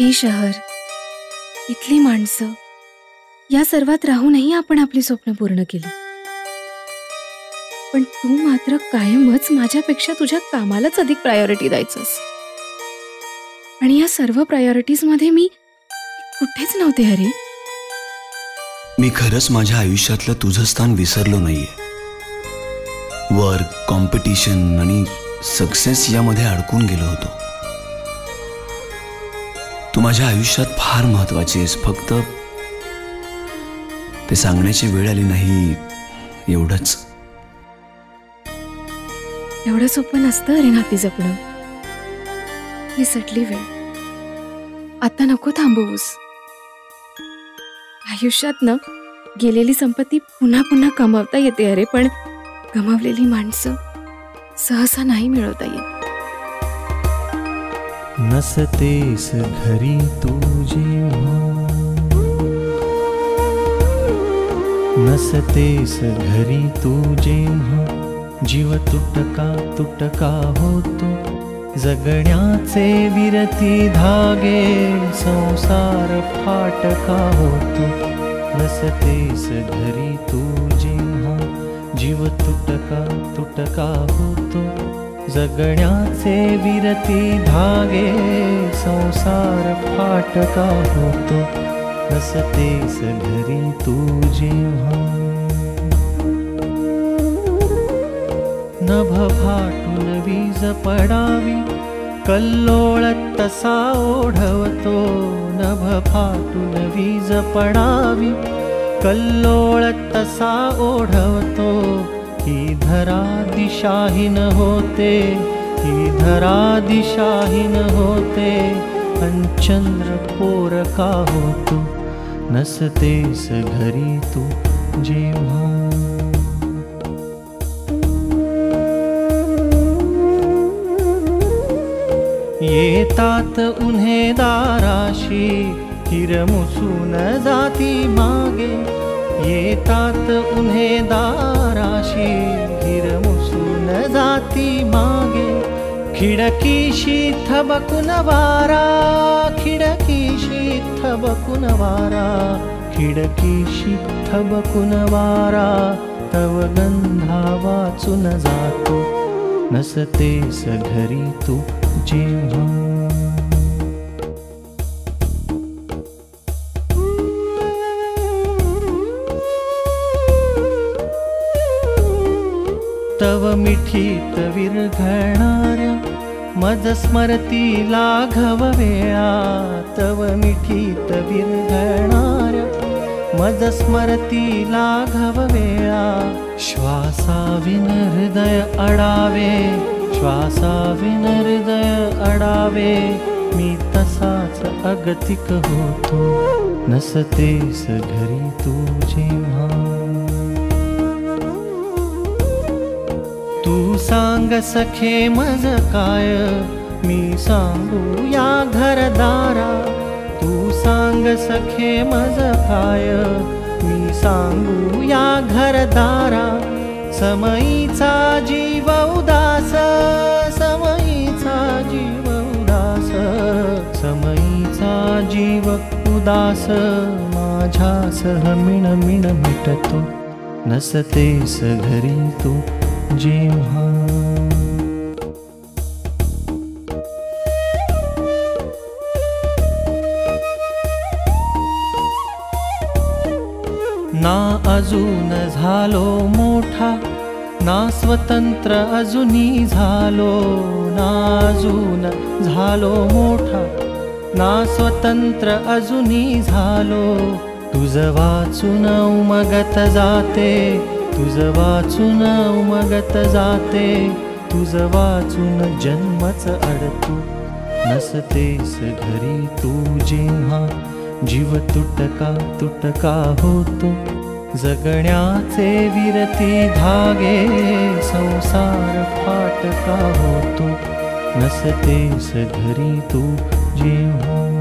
हे शहर, इथली माणसं, या सर्वात राहूनही आपण आपली स्वप्न पूर्ण केली. पण तू मात्र कायमच माझ्यापेक्षा तुझ्या कामालाच अधिक प्रायोरिटी द्यायचंस. आणि या सर्व प्रायोरिटीज मध्ये मी कुठेच नव्हते. हरे, मी खरंच माझ्या आयुष्यातलं तुझं स्थान विसरलो नाहीये. वर्क, कॉम्पिटिशन आणि सक्सेस यामध्ये अडकून गेलो होतो. तू माझ्या आयुष्यात फार महत्वाची आहेस. फक्त ते सांगण्याची वेळ आली नाही, एवढंच. एवढं सोपं नसतं अरे नाती जपणं. ही सटली वेळ, आता नको थांबवूस. आयुष्यात न गेलेली संपत्ती पुन्हा पुन्हा कमावता येते अरे, पण गमावलेली माणसं सहसा नाही मिळवता येत. नसतेस घरी तुझे, नसतेस घरी तुझे, जीव तुटका तुटका होतो. जगण्याचे विरती धागे, संसार फाटका होतो. नसतेस घरी तुझे, जीव तुटका तुटका होतो. जगण्याचे विरती धागे, संसार फाटका होतो. नसतेस घरी तुझे, नभ फाटून वीज पडावी, कल्लोळ तसा ओढवतो. नभ फाटून वीज पडावी, कल्लोळ तसा ओढवतो. ही धरा दिशाहीन होते, ही धरा दिशाहीन होते. चंद्र पोरका होतो. नसतेस घरी तू जेव्हा, येतात उन्हे दाराशी, हिरमुसून जाती मागे. येतात उन्हे दाराशी, हिरमुसून जाती मागे. खिडकीशी थबकून वारा, खिडकीशी थबकून वारा. खिडकीशी थबकून वारा, तव गंधा वाचून जातो. नसतेस घरी तू जेव्हा, तव मिठीत विरघळणाऱ्या मज स्मरती लाघव वेळा. तव मिठीत विरघळणाऱ्या मज स्मरती लाघव वेळा. श्वासाविन हृदय अडावे, श्वासाविन हृदय अडावे. मी तसाच अगतिक होतो. नसतेस घरी तू जेव्हा, तू सांग सखे मज काय, मी सांगू या घरदारा. तू सांग सखे मज काय, मी सांगू या घरदारा. समयीचा जीव उदास, समयीचा जीव उदास. समयीचा जीव उदास, माझ्यासह मिणमिण मिटतो. नसतेस घरी तू जेव्हा, ना अजून झालो मोठा, ना स्वतंत्र अजूनी झालो. ना अजून झालो मोठा, ना स्वतंत्र अजूनी झालो. तुझ वाचून उमगत जाते, तुझ वाचून उमगत जाते. तुझ वाचून जन्मच अडतो. नसतेस घरी तू जेव्हा, जीव तुटका तुटका होतो. जगण्याचे विरती धागे, संसार फाटका होतो. नसतेस घरी तू जेव्हा.